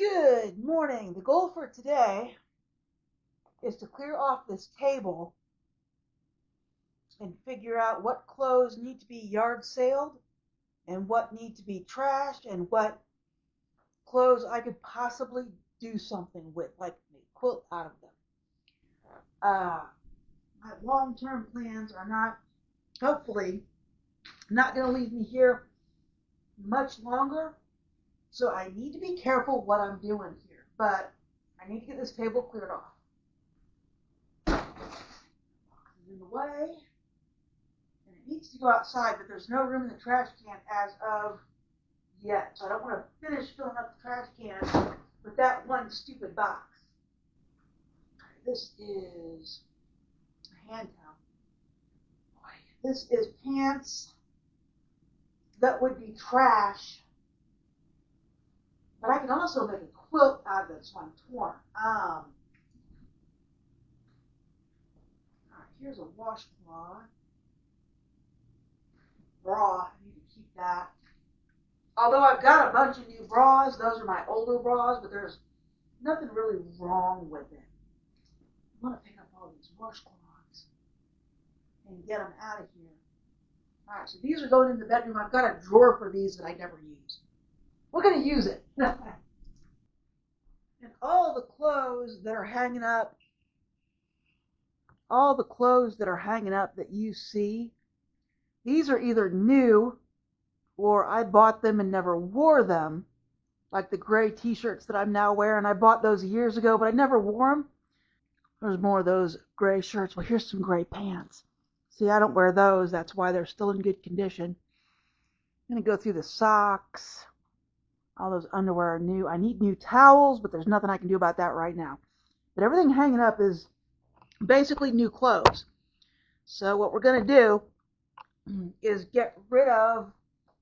Good morning. The goal for today is to clear off this table and figure out what clothes need to be yard saled and what need to be trashed and what clothes I could possibly do something with, like make a quilt out of them. Uh, my long-term plans are not, hopefully, not going to leave me here much longer, so I need to be careful what I'm doing here. But I need to get this table cleared off. In the way, and it needs to go outside, but there's no room in the trash can as of yet. So I don't want to finish filling up the trash can with that one stupid box. This is a hand towel. This is pants that would be trash, but I can also make a quilt out of this one torn. Here's a washcloth. Bra, I need to keep that. Although I've got a bunch of new bras, those are my older bras, but there's nothing really wrong with it. I'm going to pick up all these washcloths and get them out of here. All right, so these are going in the bedroom. I've got a drawer for these that I never use. We're going to use it. And all the clothes that are hanging up, that you see, these are either new or I bought them and never wore them, like the gray t-shirts that I'm now wearing. I bought those years ago, but I never wore them. There's more of those gray shirts. Well, here's some gray pants. See, I don't wear those. That's why they're still in good condition. I'm going to go through the socks. All those underwear are new. I need new towels, but there's nothing I can do about that right now. But everything hanging up is basically new clothes. So what we're going to do is get rid of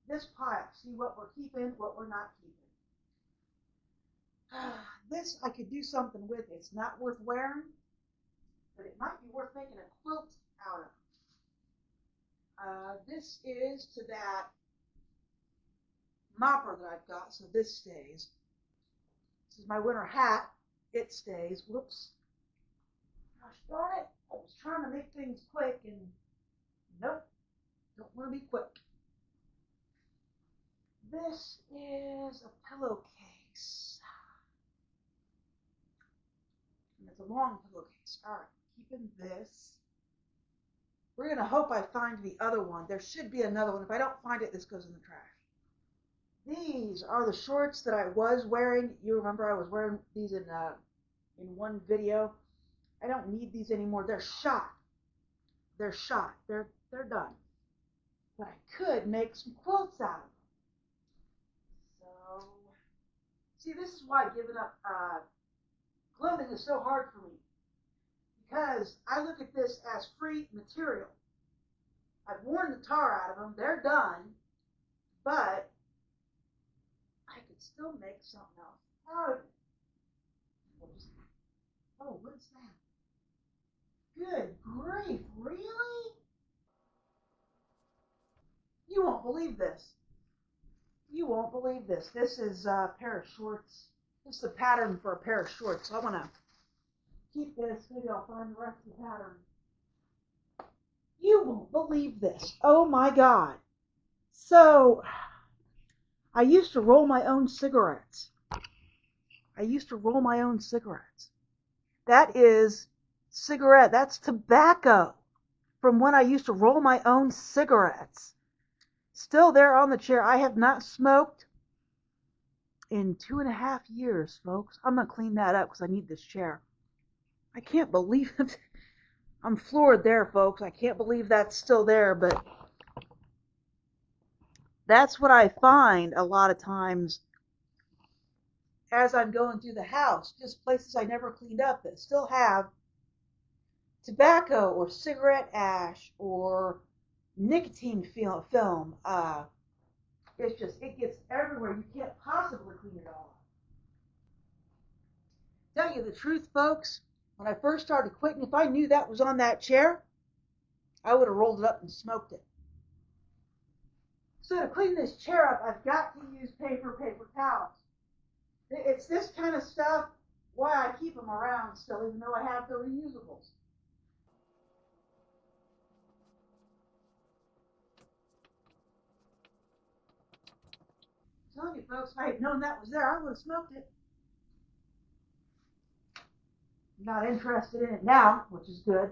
this pile. See what we're keeping, what we're not keeping. This I could do something with. It's not worth wearing, but it might be worth making a quilt out of. This is to that mopper that I've got, so this stays. This is my winter hat. It stays. Whoops. Gosh darn it. I was trying to make things quick, and nope. Don't want to be quick. This is a pillowcase. And it's a long pillowcase. All right, keeping this. We're going to hope I find the other one. There should be another one. If I don't find it, this goes in the trash. These are the shorts that I was wearing. You remember I was wearing these in one video. I don't need these anymore. They're shot. They're shot. They're done. But I could make some quilts out of them. So, see, this is why giving up clothing is so hard for me. Because I look at this as free material. I've worn the tar out of them. They're done. But I could still make something else out of it. Oh, what's that? Good grief, really? You won't believe this. You won't believe this. This is a pair of shorts. This is the pattern for a pair of shorts. So I want to keep this. Maybe I'll find the rest of the pattern. You won't believe this. Oh my God. So, I used to roll my own cigarettes. That is cigarette. That's tobacco from when I used to roll my own cigarettes. Still there on the chair. I have not smoked in 2.5 years, folks. I'm going to clean that up because I need this chair. I can't believe it. I'm floored there, folks. I can't believe that's still there, but that's what I find a lot of times as I'm going through the house, just places I never cleaned up that still have tobacco or cigarette ash or nicotine film. It gets everywhere. You can't possibly clean it all up. Tell you the truth, folks, when I first started quitting, if I knew that was on that chair, I would have rolled it up and smoked it. So to clean this chair up, I've got to use paper towels. It's this kind of stuff why I keep them around still, even though I have the reusables. I'm telling you folks, if I had known that was there, I would have smoked it. I'm not interested in it now, which is good.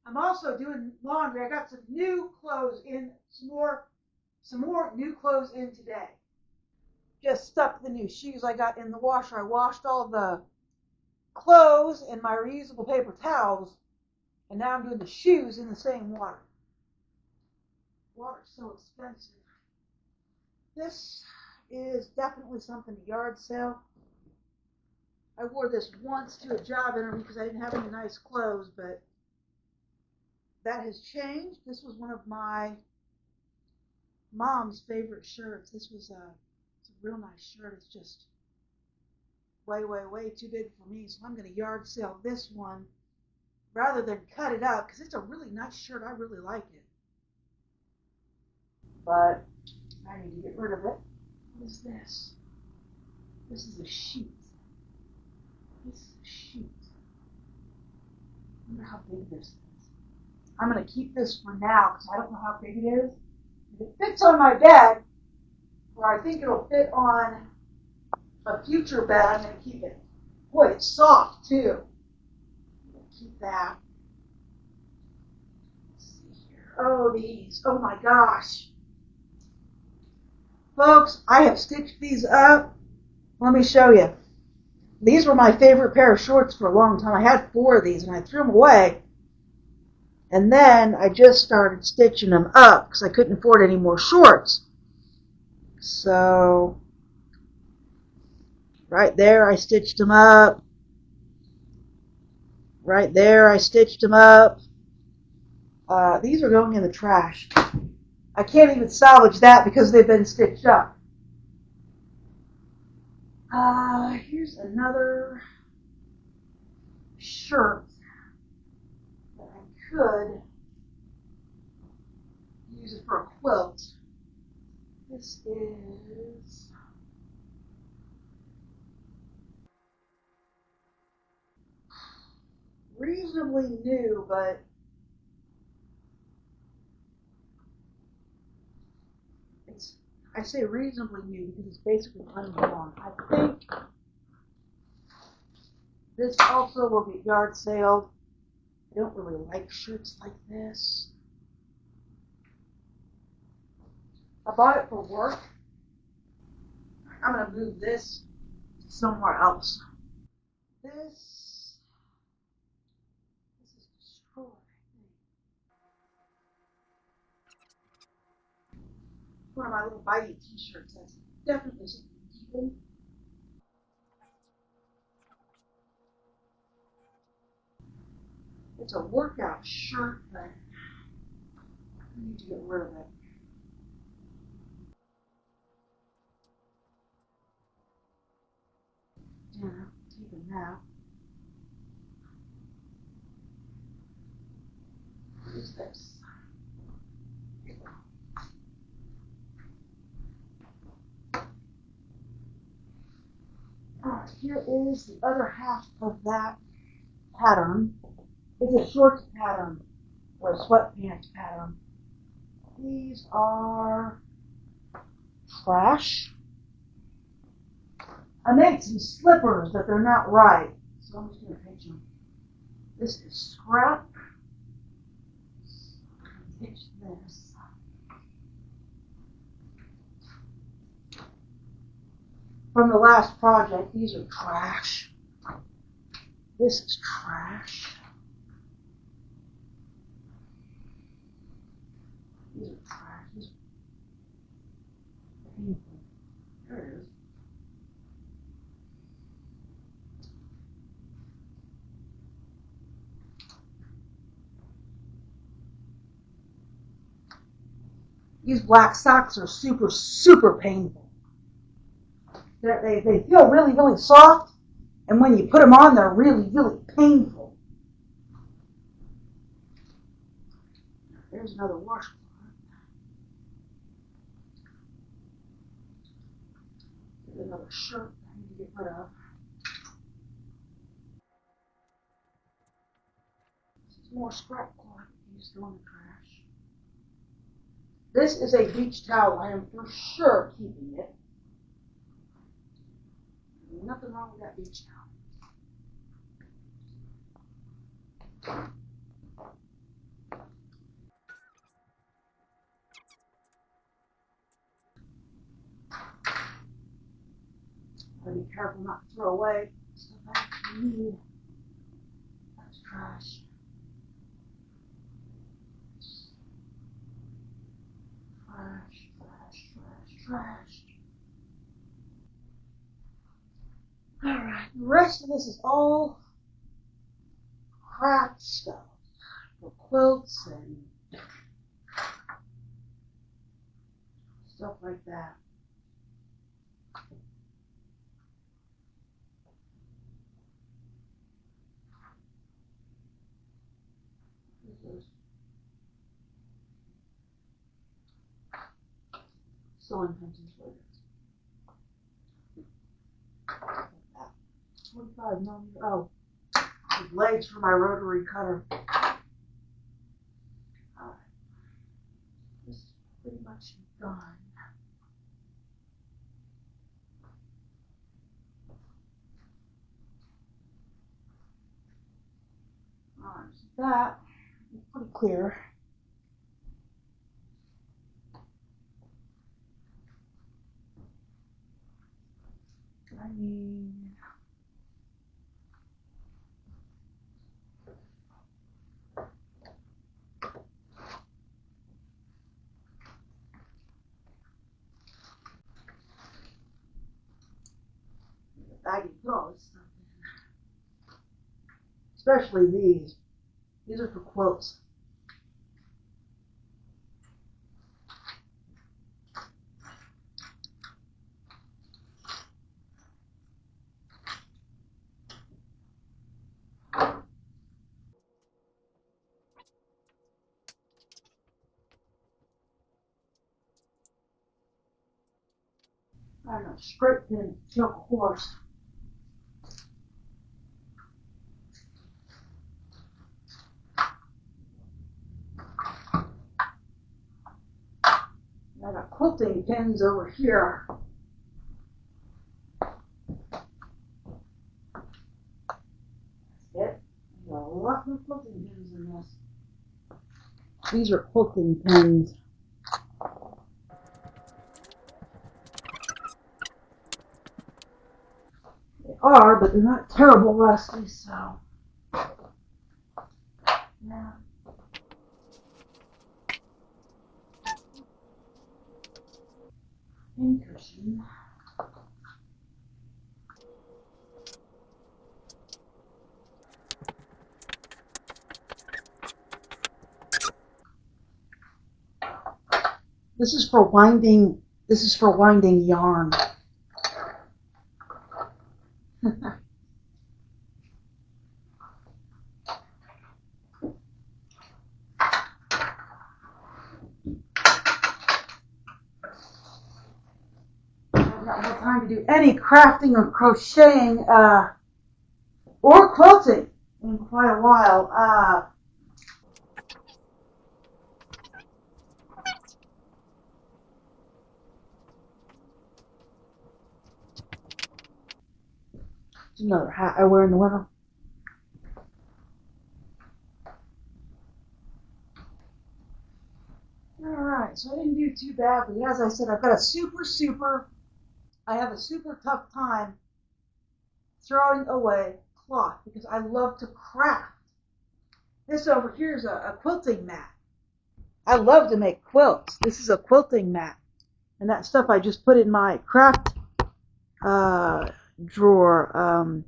I'm also doing laundry. I got some new clothes in, some more new clothes in today. Just stuck the new shoes I got in the washer. I washed all the clothes and my reusable paper towels, and now I'm doing the shoes in the same water. Water's so expensive. This is definitely something to yard sale. I wore this once to a job interview because I didn't have any nice clothes, but that has changed. This was one of my mom's favorite shirts. It's a real nice shirt. It's just way, way, way too big for me, so I'm going to yard sale this one rather than cut it up because it's a really nice shirt. I really like it. But I need to get rid of it. What is this? This is a sheet. This is a sheet. I wonder how big this is. I'm going to keep this for now because I don't know how big it is. If it fits on my bed, or I think it'll fit on a future bed, I'm going to keep it. Boy, it's soft too. Keep that. Let's see here. Oh, these. Oh my gosh. Folks, I have stitched these up. Let me show you. These were my favorite pair of shorts for a long time. I had 4 of these and I threw them away. And then I just started stitching them up because I couldn't afford any more shorts. So, right there I stitched them up. Right there I stitched them up. These are going in the trash. I can't even salvage that because they've been stitched up. Here's another shirt that I could use it for a quilt. This is reasonably new, but I say reasonably new because it's basically unworn. I think this also will get yard saled. I don't really like shirts like this. I bought it for work. I'm going to move this somewhere else. This is destroyed. One of my little bitey t-shirts. That's definitely something keeping. It's a workout shirt, but I need to get rid of it. Yeah, keeping that. What is this? Alright, here is the other half of that pattern. It's a shorts pattern or a sweatpants pattern. These are trash. I made some slippers, but they're not right, so I'm just going to pitch them. This is scrap. Pitch this. From the last project, these are trash. This is trash. These are trash. These are painful. There it is. These black socks are super, super painful. They feel really, really soft, and when you put them on, they're really, really painful. There's another washcloth. another shirt that I need to get rid of. This is more scrap cloth you just throw in the trash. This is a beach towel. I am for sure keeping it. Nothing wrong with that beach towel. Gotta be careful not to throw away stuff I actually need. That's trash. Trash, trash, trash, trash. Alright, the rest of this is all craft stuff. For quilts and stuff like that. Sewing pencils for this. 45 millimeter. Oh, the blades for my rotary cutter. Alright. This is pretty much done. Alright, so that is pretty clear. I need a bag to put all this stuff in. Especially these. These are for quilts. I don't know, straight pin, silk horse. I got quilting pins over here. That's it. I got a lot more quilting pins in this. These are quilting pins. They are, but they're not terrible rusty, so. Yeah. Pin cushion. This is for winding yarn. I've not had time to do any crafting or crocheting or quilting in quite a while. It's another hat I wear in the winter. Alright, so I didn't do too badly. As I said, I have a super tough time throwing away cloth because I love to craft. This over here is a quilting mat. I love to make quilts. This is a quilting mat. And that stuff I just put in my craft drawer.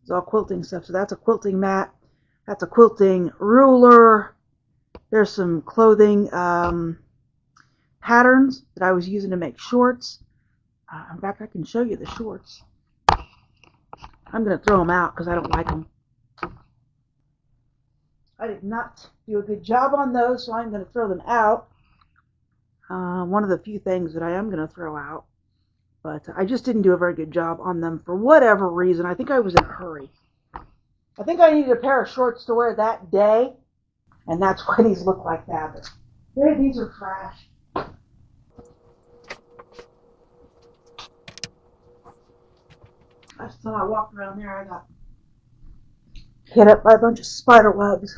It's all quilting stuff. So that's a quilting mat. That's a quilting ruler. There's some clothing patterns that I was using to make shorts. In fact, I can show you the shorts. I'm going to throw them out because I don't like them. I did not do a good job on those, so I'm going to throw them out. One of the few things that I am going to throw out. but I just didn't do a very good job on them for whatever reason. I think I was in a hurry. I think I needed a pair of shorts to wear that day, and that's why these look like that. But these are trash. Last time I walked around there, I got hit up by a bunch of spider webs.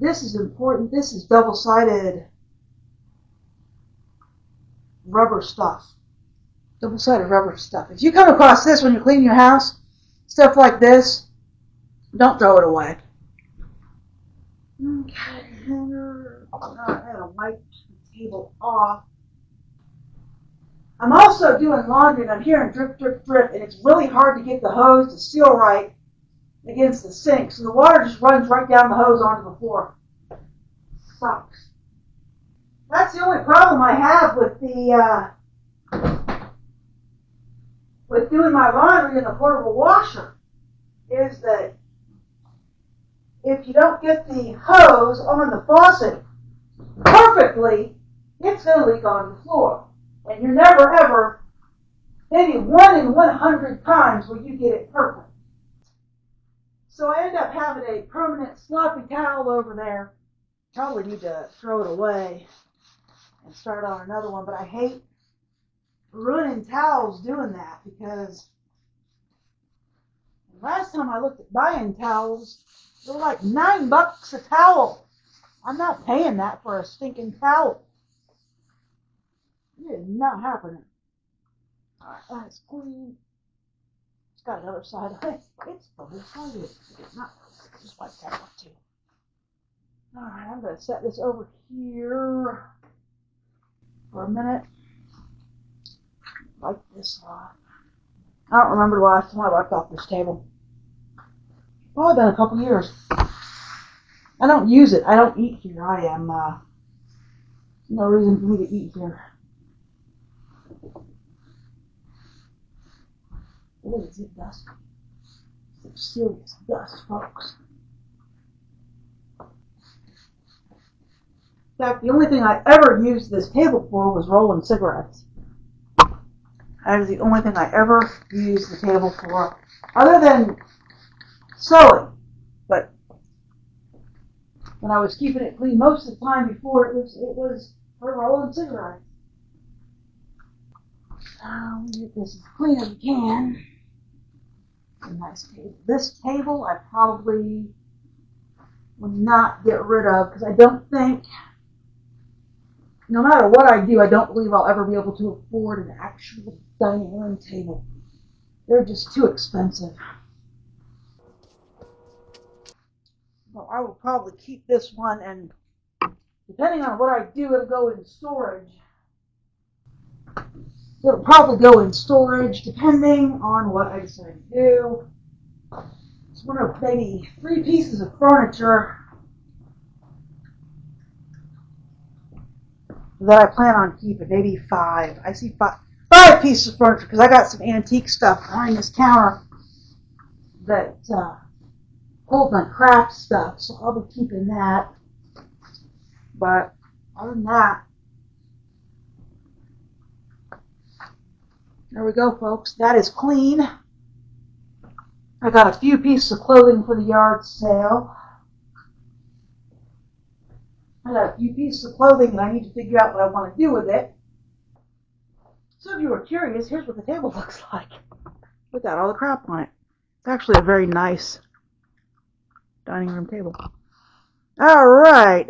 This is important. This is double-sided rubber stuff. Double-sided rubber stuff. If you come across this when you clean your house, stuff like this, don't throw it away. Okay, I had to wipe the table off. I'm also doing laundry, and I'm hearing drip, drip, drip, and it's really hard to get the hose to seal right against the sink, so the water just runs right down the hose onto the floor. Sucks. That's the only problem I have with with doing my laundry in a portable washer, is that if you don't get the hose on the faucet perfectly, it's going to leak on the floor. And you're never ever, maybe 1 in 100 times will you get it perfect. So I end up having a permanent sloppy towel over there. Probably need to throw it away and start on another one, but I hate ruining towels doing that, because last time I looked at buying towels, they were like $9 a towel. I'm not paying that for a stinking towel. It is not happening. Alright, that's clean. It's got another side of it. It's double-sided. It's not. Just wipe that one too. Alright, I'm going to set this over here for a minute. Wipe this off. I don't remember the last time I wiped off this table. Probably been a couple years. I don't use it. I don't eat here. I am, no reason for me to eat here. Boy, is it dusty. Some serious dust, folks. In fact, the only thing I ever used this table for was rolling cigarettes. That is the only thing I ever used the table for, other than sewing. But when I was keeping it clean most of the time before, it was for rolling cigarettes. Get this as clean as we can. A nice table. This table I probably will not get rid of, because I don't think, no matter what I do, I don't believe I'll ever be able to afford an actual dining room table. They're just too expensive. Well, I will probably keep this one, and depending on what I do, it'll go in storage. It'll probably go in storage depending on what I decide to do. It's one of maybe 3 pieces of furniture that I plan on keeping, maybe 5. I see 5 pieces of furniture, because I got some antique stuff behind this counter that hold my craft stuff, so I'll be keeping that. But other than that, there we go, folks. That is clean. I got a few pieces of clothing for the yard sale. I got a few pieces of clothing, and I need to figure out what I want to do with it. So if you were curious, here's what the table looks like without all the crap on it. It's actually a very nice dining room table. All right.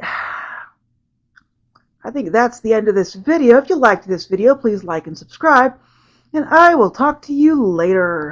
I think that's the end of this video. If you liked this video, please like and subscribe. And I will talk to you later.